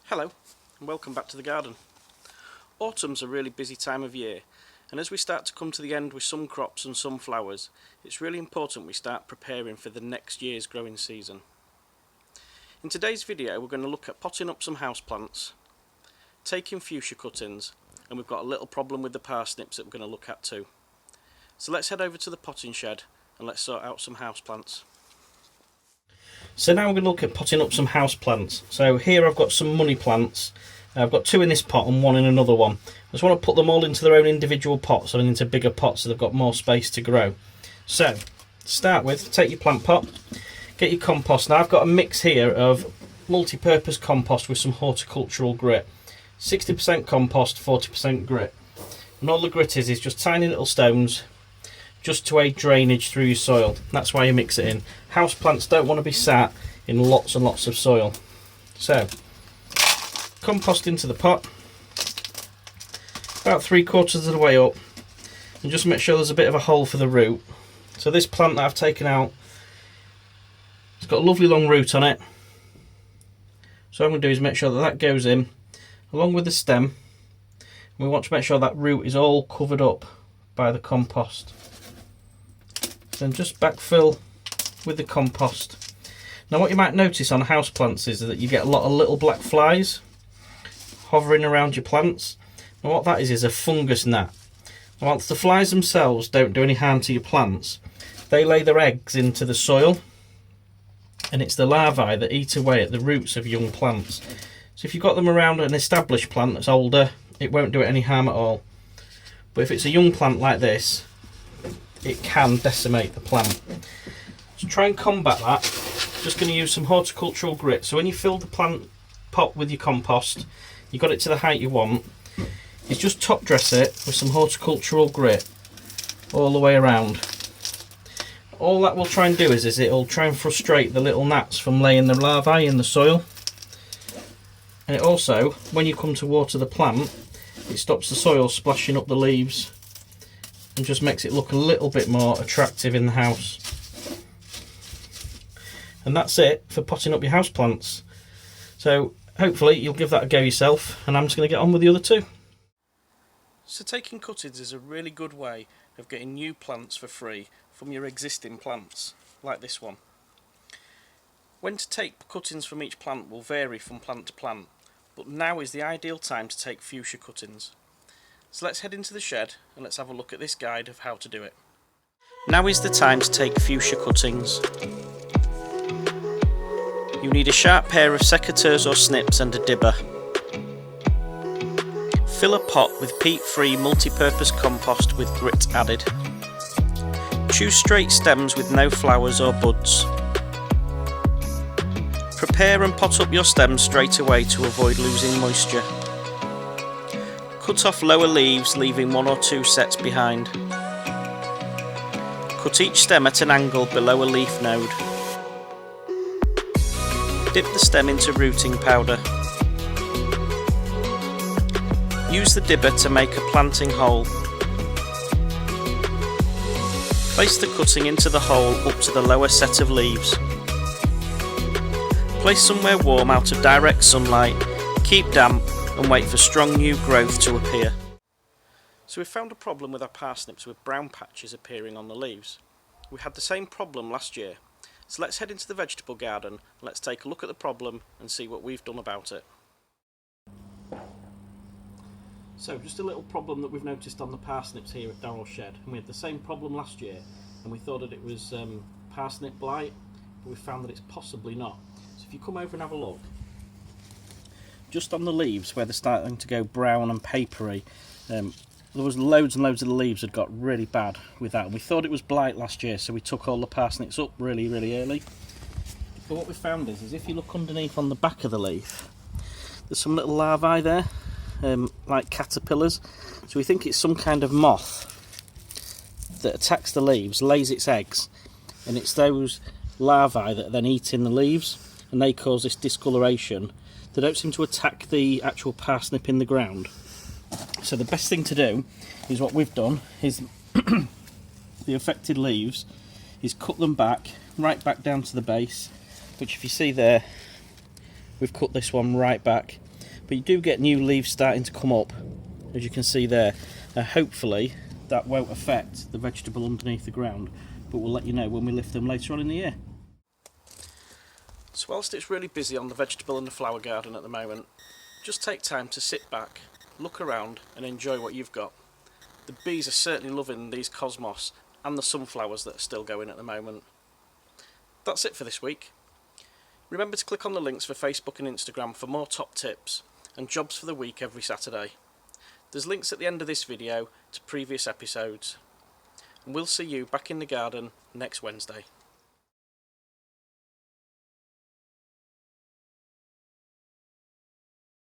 Hello and welcome back to the garden. Autumn's a really busy time of year, and as we start to come to the end with some crops and some flowers, it's really important we start preparing for the next year's growing season. In today's video we're going to look at potting up some houseplants, taking fuchsia cuttings, and we've got a little problem with the parsnips that we're going to look at too. So let's head over to the potting shed and let's sort out some houseplants. So now we're going to look at potting up some houseplants. So here I've got some money plants. I've got two in this pot and one in another one. I just want to put them all into their own individual pots and into bigger pots so they've got more space to grow. So to start with, take your plant pot, get your compost. Now I've got a mix here of multi-purpose compost with some horticultural grit. 60% compost, 40% grit. And all the grit is just tiny little stones just to aid drainage through your soil. That's why you mix it in. Houseplants don't want to be sat in lots and lots of soil. So, compost into the pot, about 3/4 of the way up, and just make sure there's a bit of a hole for the root. So this plant that I've taken out, it's got a lovely long root on it. So what I'm going to do is make sure that that goes in, along with the stem. We want to make sure that root is all covered up by the compost. Then just backfill with the compost. Now what you might notice on houseplants is that you get a lot of little black flies hovering around your plants. And what that is a fungus gnat. And whilst the flies themselves don't do any harm to your plants, they lay their eggs into the soil, and it's the larvae that eat away at the roots of young plants. So if you've got them around an established plant that's older, it won't do it any harm at all. But if it's a young plant like this, it can decimate the plant. To try and combat that, just going to use some horticultural grit. So when you fill the plant pot with your compost, you got it to the height you want, is just top dress it with some horticultural grit all the way around. All that will try and do is it'll try and frustrate the little gnats from laying their larvae in the soil. And it also, when you come to water the plant, it stops the soil splashing up the leaves and just makes it look a little bit more attractive in the house. And that's it for potting up your houseplants. So hopefully you'll give that a go yourself, and I'm just going to get on with the other two. So taking cuttings is a really good way of getting new plants for free from your existing plants, like this one. When to take cuttings from each plant will vary from plant to plant, but now is the ideal time to take fuchsia cuttings. So let's head into the shed and let's have a look at this guide of how to do it. Now is the time to take fuchsia cuttings. You need a sharp pair of secateurs or snips and a dibber. Fill a pot with peat-free multi-purpose compost with grit added. Choose straight stems with no flowers or buds. Prepare and pot up your stems straight away to avoid losing moisture. Cut off lower leaves, leaving 1 or 2 sets behind. Cut each stem at an angle below a leaf node. Dip the stem into rooting powder. Use the dibber to make a planting hole. Place the cutting into the hole up to the lower set of leaves. Place somewhere warm out of direct sunlight, keep damp, and wait for strong new growth to appear. So we've found a problem with our parsnips with brown patches appearing on the leaves. We had the same problem last year. So let's head into the vegetable garden and let's take a look at the problem and see what we've done about it. So just a little problem that we've noticed on the parsnips here at Darrell's shed, and we had the same problem last year and we thought that it was parsnip blight, but we found that it's possibly not. So if you come over and have a look, just on the leaves where they're starting to go brown and papery, there was loads and loads of the leaves had got really bad with that, and we thought it was blight last year, so we took all the parsnips up really early. But what we found is if you look underneath on the back of the leaf, there's some little larvae there, like caterpillars. So we think it's some kind of moth that attacks the leaves, lays its eggs, and it's those larvae that are then eating the leaves, and they cause this discoloration. They don't seem to attack the actual parsnip in the ground. So the best thing to do is what we've done is the affected leaves is cut them back, right back down to the base, which if you see there, we've cut this one right back. but you do get new leaves starting to come up, as you can see there. Hopefully that won't affect the vegetable underneath the ground, but we'll let you know when we lift them later on in the year. So whilst it's really busy on the vegetable and the flower garden at the moment, just take time to sit back, look around and enjoy what you've got. The bees are certainly loving these cosmos and the sunflowers that are still going at the moment. That's it for this week. Remember to click on the links for Facebook and Instagram for more top tips and jobs for the week every Saturday. There's links at the end of this video to previous episodes. And we'll see you back in the garden next Wednesday.